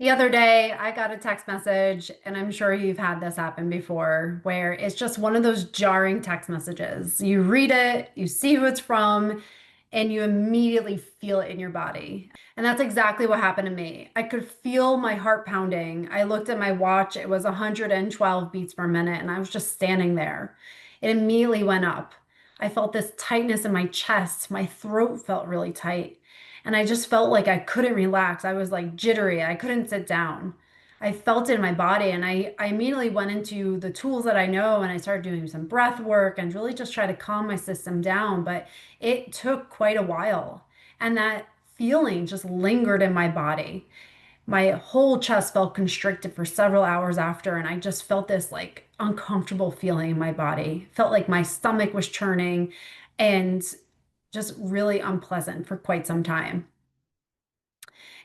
The other day, I got a text message, and I'm sure you've had this happen before, where it's just one of those jarring text messages. You read it, you see who it's from, and you immediately feel it in your body. And that's exactly what happened to me. I could feel my heart pounding. I looked at my watch, it was 112 beats per minute, and I was just standing there. It immediately went up. I felt this tightness in my chest, my throat felt really tight. And I just felt like I couldn't relax. I was like jittery. I couldn't sit down. I felt it in my body. And I immediately went into the tools that I know and I started doing some breath work and really just try to calm my system down. But it took quite a while. And that feeling just lingered in my body. My whole chest felt constricted for several hours after. And I just felt this like uncomfortable feeling in my body. Felt like my stomach was churning and just really unpleasant for quite some time.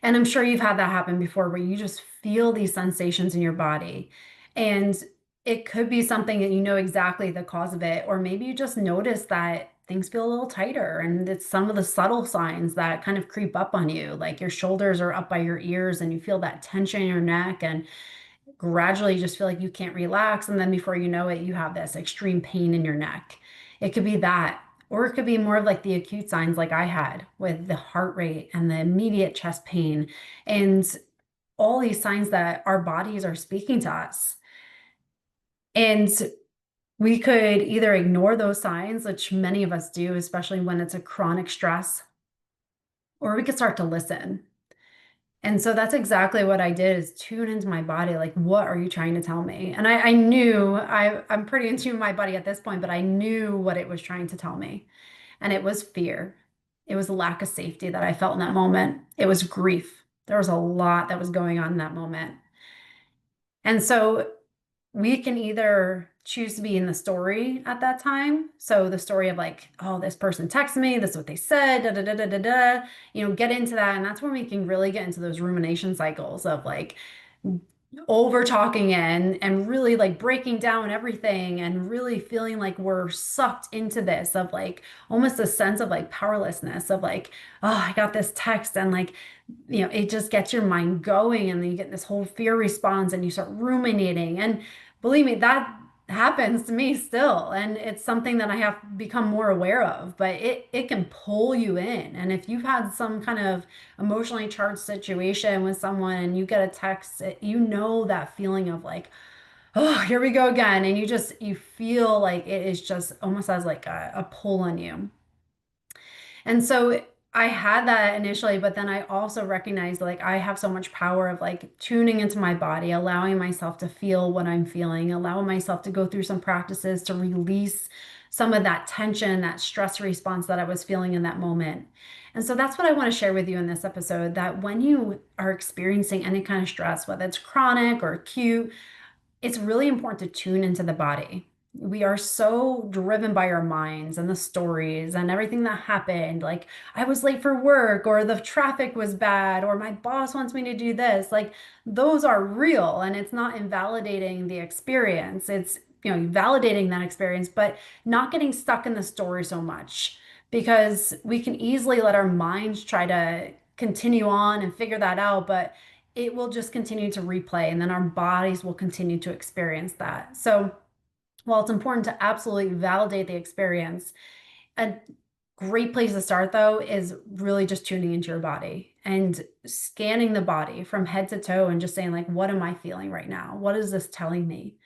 And I'm sure you've had that happen before where you just feel these sensations in your body. And it could be something that you know exactly the cause of it, or maybe you just notice that things feel a little tighter and it's some of the subtle signs that kind of creep up on you, like your shoulders are up by your ears and you feel that tension in your neck and gradually you just feel like you can't relax. And then before you know it, you have this extreme pain in your neck. It could be that. Or it could be more of like the acute signs like I had with the heart rate and the immediate chest pain and all these signs that our bodies are speaking to us. And we could either ignore those signs, which many of us do, especially when it's a chronic stress, or we could start to listen. And so that's exactly what I did is tune into my body. Like, what are you trying to tell me? And I knew I'm pretty in tune with my body at this point, but I knew what it was trying to tell me. And it was fear. It was a lack of safety that I felt in that moment. It was grief. There was a lot that was going on in that moment. And so we can either choose to be in the story at that time. So the story of like, oh, this person texted me, this is what they said, da da da da da da, get into that. And that's when we can really get into those rumination cycles of like over talking and really like breaking down everything and really feeling like we're sucked into this of like almost a sense of like powerlessness of like, oh, I got this text and like it just gets your mind going and then you get this whole fear response and you start ruminating. And believe me, that happens to me still. And it's something that I have become more aware of, but it can pull you in. And if you've had some kind of emotionally charged situation with someone and you get a text, you know that feeling of like, oh, here we go again. And you feel like it is just almost as like a pull on you. And so I had that initially, but then I also recognized like I have so much power of like tuning into my body, allowing myself to feel what I'm feeling, allowing myself to go through some practices to release some of that tension, that stress response that I was feeling in that moment. And so that's what I want to share with you in this episode that when you are experiencing any kind of stress, whether it's chronic or acute, it's really important to tune into the body. We are so driven by our minds and the stories and everything that happened. Like, I was late for work, or the traffic was bad, or my boss wants me to do this. Like, those are real, and it's not invalidating the experience. It's, validating that experience, but not getting stuck in the story so much because we can easily let our minds try to continue on and figure that out. But it will just continue to replay and then our bodies will continue to experience that. So while it's important to absolutely validate the experience, a great place to start though is really just tuning into your body and scanning the body from head to toe and just saying like, what am I feeling right now? What is this telling me?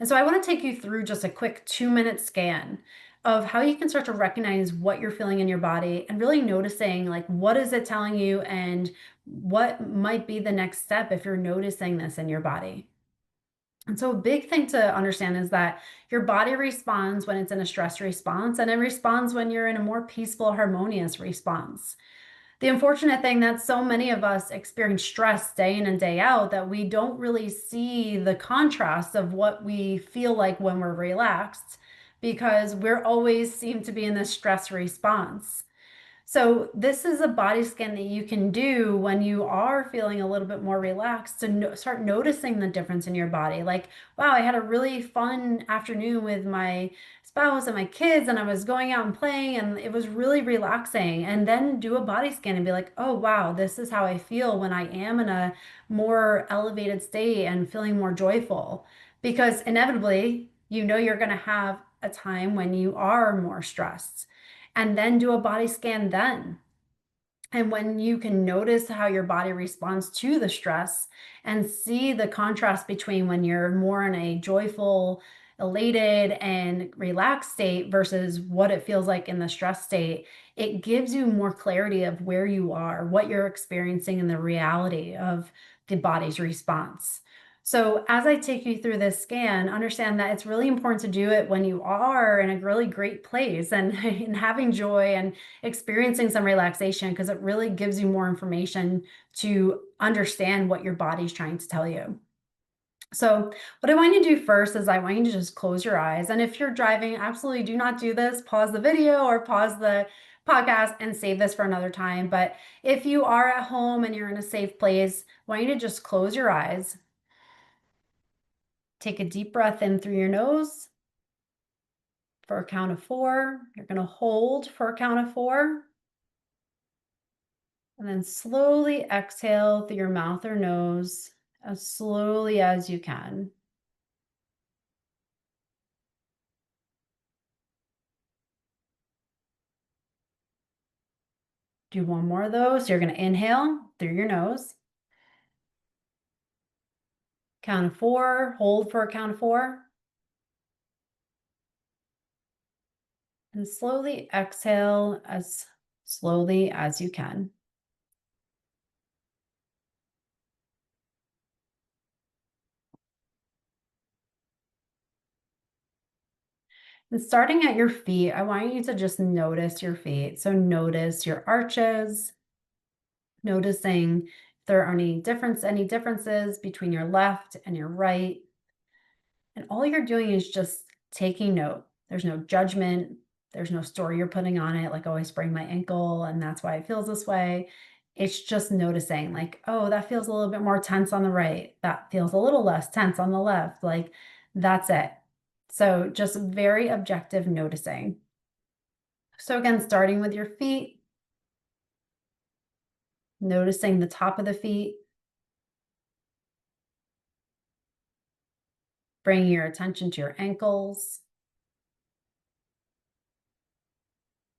And so I want to take you through just a quick 2-minute scan of how you can start to recognize what you're feeling in your body and really noticing like what is it telling you and what might be the next step if you're noticing this in your body. And so a big thing to understand is that your body responds when it's in a stress response and it responds when you're in a more peaceful, harmonious response. The unfortunate thing that so many of us experience stress day in and day out that we don't really see the contrast of what we feel like when we're relaxed because we're always seem to be in this stress response. So this is a body scan that you can do when you are feeling a little bit more relaxed to start noticing the difference in your body. Like, wow, I had a really fun afternoon with my spouse and my kids, and I was going out and playing, and it was really relaxing. And then do a body scan and be like, oh, wow, this is how I feel when I am in a more elevated state and feeling more joyful. Because inevitably, you're going to have a time when you are more stressed. And then do a body scan then. And when you can notice how your body responds to the stress and see the contrast between when you're more in a joyful, elated, and relaxed state versus what it feels like in the stress state, it gives you more clarity of where you are, what you're experiencing, and the reality of the body's response. So, as I take you through this scan, understand that it's really important to do it when you are in a really great place and, and having joy and experiencing some relaxation, because it really gives you more information to understand what your body's trying to tell you. So, what I want you to do first is I want you to just close your eyes. And if you're driving, absolutely do not do this. Pause the video or pause the podcast and save this for another time. But if you are at home and you're in a safe place, I want you to just close your eyes. Take a deep breath in through your nose for a count of 4. You're going to hold for a count of 4. And then slowly exhale through your mouth or nose as slowly as you can. Do one more of those. You're going to inhale through your nose. Count of 4. Hold for a count of 4. And slowly exhale as slowly as you can. And starting at your feet, I want you to just notice your feet. So notice your arches, noticing if there are any differences between your left and your right. And all you're doing is just taking note. There's no judgment. There's no story you're putting on it, like, oh, I sprained my ankle and that's why it feels this way. It's just noticing, like, oh, that feels a little bit more tense on the right. That feels a little less tense on the left. Like, that's it. So just very objective noticing. So again, starting with your feet, noticing the top of the feet, bringing your attention to your ankles,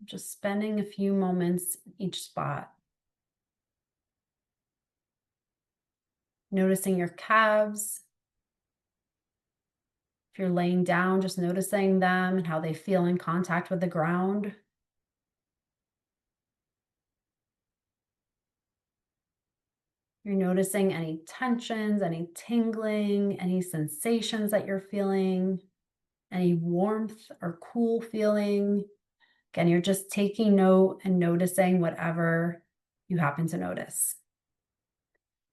just spending a few moments in each spot. Noticing your calves. If you're laying down, just noticing them and how they feel in contact with the ground. You're noticing any tensions, any tingling, any sensations that you're feeling, any warmth or cool feeling. Again, you're just taking note and noticing whatever you happen to notice.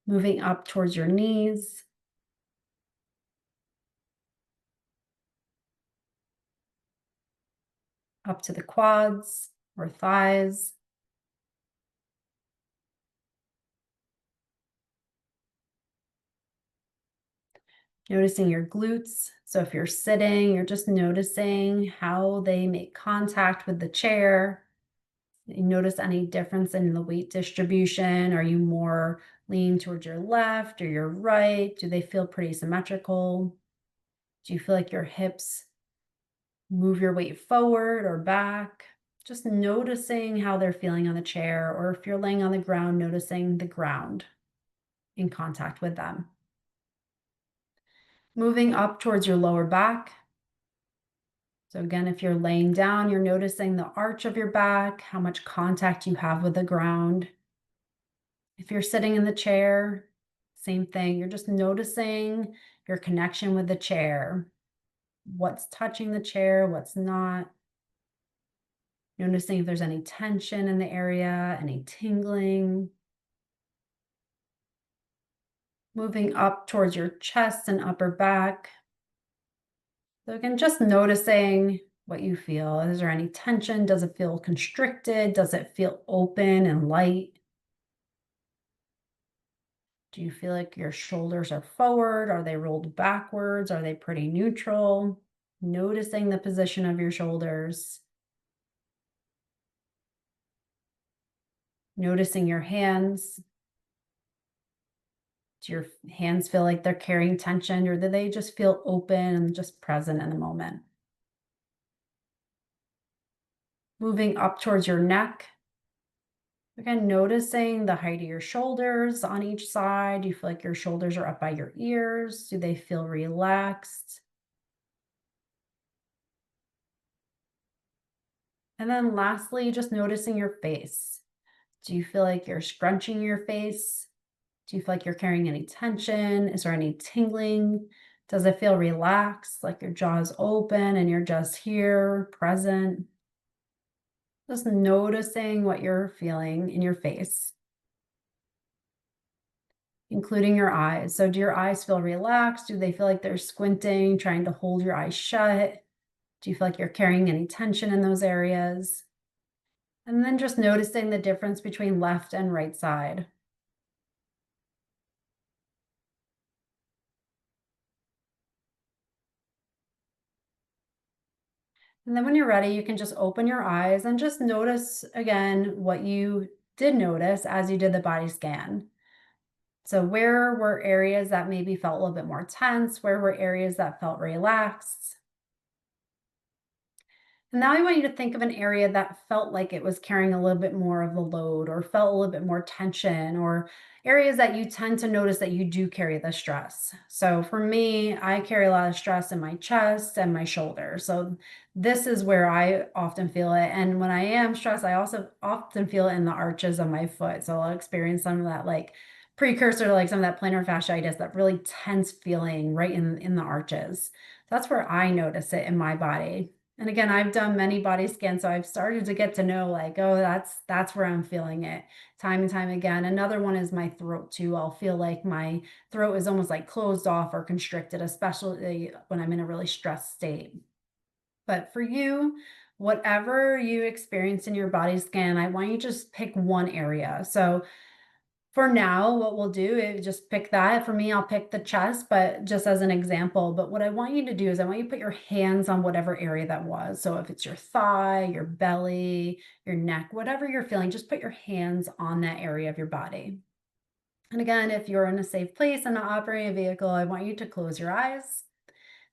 Moving up towards your knees, up to the quads or thighs. Noticing your glutes. So if you're sitting, you're just noticing how they make contact with the chair. You notice any difference in the weight distribution? Are you more leaning towards your left or your right? Do they feel pretty symmetrical? Do you feel like your hips move your weight forward or back? Just noticing how they're feeling on the chair, or if you're laying on the ground, noticing the ground in contact with them. Moving up towards your lower back. So again, if you're laying down, you're noticing the arch of your back, how much contact you have with the ground. If you're sitting in the chair, same thing. You're just noticing your connection with the chair. What's touching the chair, what's not. Noticing if there's any tension in the area, any tingling. Moving up towards your chest and upper back. So again, just noticing what you feel. Is there any tension? Does it feel constricted? Does it feel open and light? Do you feel like your shoulders are forward? Are they rolled backwards? Are they pretty neutral? noticing the position of your shoulders, noticing your hands. Do your hands feel like they're carrying tension, or do they just feel open and just present in the moment? Moving up towards your neck. Again, noticing the height of your shoulders on each side. Do you feel like your shoulders are up by your ears? Do they feel relaxed? And then lastly, just noticing your face. Do you feel like you're scrunching your face? Do you feel like you're carrying any tension? Is there any tingling? Does it feel relaxed, like your jaw is open and you're just here, present? Just noticing what you're feeling in your face, including your eyes. So do your eyes feel relaxed? Do they feel like they're squinting, trying to hold your eyes shut? Do you feel like you're carrying any tension in those areas? And then just noticing the difference between left and right side. And then when you're ready, you can just open your eyes and just notice again what you did notice as you did the body scan. So, where were areas that maybe felt a little bit more tense? Where were areas that felt relaxed? And now I want you to think of an area that felt like it was carrying a little bit more of the load or felt a little bit more tension, or areas that you tend to notice that you do carry the stress. So for me, I carry a lot of stress in my chest and my shoulder. So this is where I often feel it. And when I am stressed, I also often feel it in the arches of my foot. So I'll experience some of that like precursor to like some of that plantar fasciitis, that really tense feeling right in the arches. That's where I notice it in my body. And again, I've done many body scans, so I've started to get to know like, oh, that's where I'm feeling it time and time again. Another one is my throat too. I'll feel like my throat is almost like closed off or constricted, especially when I'm in a really stressed state. But for you, whatever you experience in your body scan, I want you to just pick one area. So for now, what we'll do is just pick that. For me, I'll pick the chest, but just as an example. But what I want you to do is I want you to put your hands on whatever area that was. So if it's your thigh, your belly, your neck, whatever you're feeling, just put your hands on that area of your body. And again, if you're in a safe place and not operating a vehicle, I want you to close your eyes,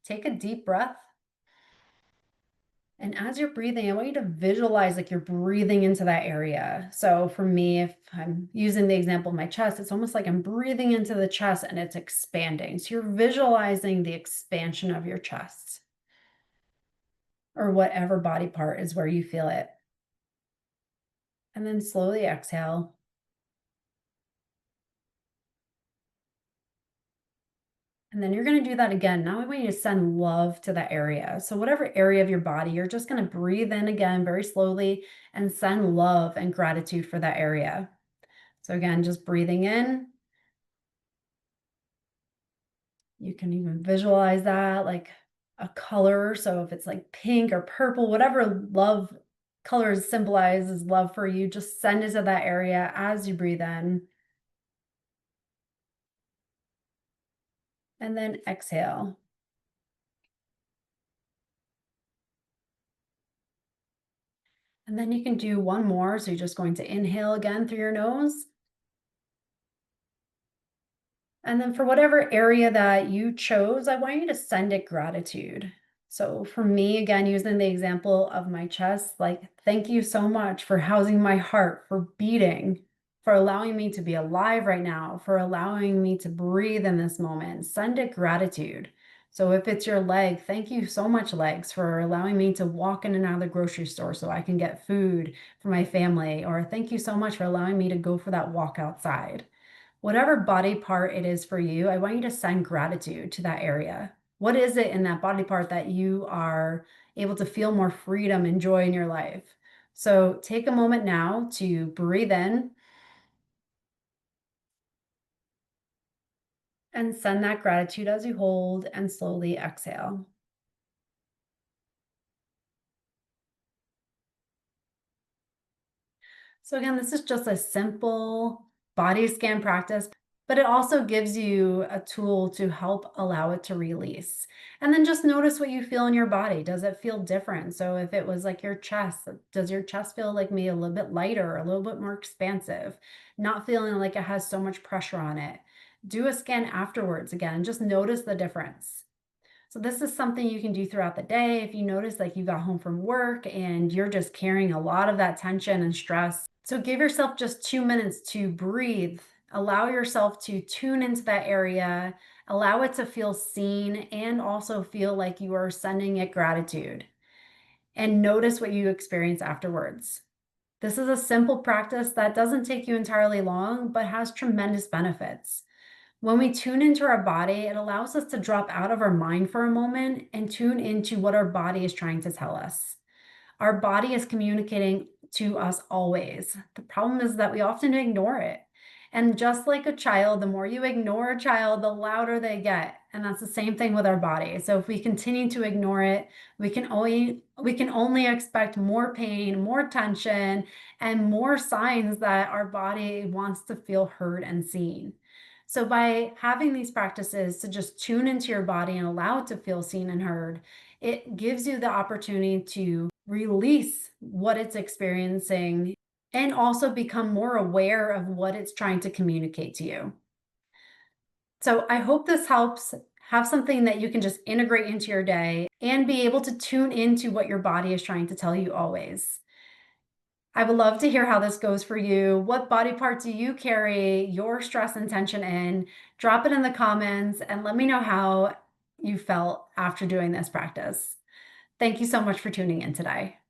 take a deep breath. And as you're breathing, I want you to visualize like you're breathing into that area. So for me, if I'm using the example of my chest, it's almost like I'm breathing into the chest and it's expanding. So you're visualizing the expansion of your chest or whatever body part is where you feel it. And then slowly exhale. And then you're going to do that again. Now I want you to send love to that area. So whatever area of your body, you're just going to breathe in again very slowly and send love and gratitude for that area. So again, just breathing in. You can even visualize that like a color. So if it's like pink or purple, whatever love colors symbolizes love for you, just send it to that area as you breathe in. And then exhale. And then you can do one more. So you're just going to inhale again through your nose. And then for whatever area that you chose, I want you to send it gratitude. So for me, again, using the example of my chest, like, thank you so much for housing my heart, for beating, for allowing me to be alive right now, for allowing me to breathe in this moment. Send it gratitude. So if it's your leg, thank you so much, legs, for allowing me to walk in and out of the grocery store so I can get food for my family. Or thank you so much for allowing me to go for that walk outside. Whatever body part it is for you, I want you to send gratitude to that area. What is it in that body part that you are able to feel more freedom and joy in your life? So take a moment now to breathe in and send that gratitude as you hold and slowly exhale. So again, this is just a simple body scan practice, but it also gives you a tool to help allow it to release. And then just notice what you feel in your body. Does it feel different? So if it was like your chest, does your chest feel like maybe a little bit lighter, a little bit more expansive, not feeling like it has so much pressure on it? Do a scan afterwards again and just notice the difference. So this is something you can do throughout the day. If you notice like you got home from work and you're just carrying a lot of that tension and stress. So give yourself just 2 minutes to breathe. Allow yourself to tune into that area, allow it to feel seen, and also feel like you are sending it gratitude. And notice what you experience afterwards. This is a simple practice that doesn't take you entirely long, but has tremendous benefits. When we tune into our body, it allows us to drop out of our mind for a moment and tune into what our body is trying to tell us. Our body is communicating to us always. The problem is that we often ignore it. And just like a child, the more you ignore a child, the louder they get. And that's the same thing with our body. So if we continue to ignore it, we can only expect more pain, more tension, and more signs that our body wants to feel heard and seen. So by having these practices to just tune into your body and allow it to feel seen and heard, it gives you the opportunity to release what it's experiencing and also become more aware of what it's trying to communicate to you. So I hope this helps. Have something that you can just integrate into your day and be able to tune into what your body is trying to tell you always. I would love to hear how this goes for you. What body part do you carry your stress and tension in? Drop it in the comments and let me know how you felt after doing this practice. Thank you so much for tuning in today.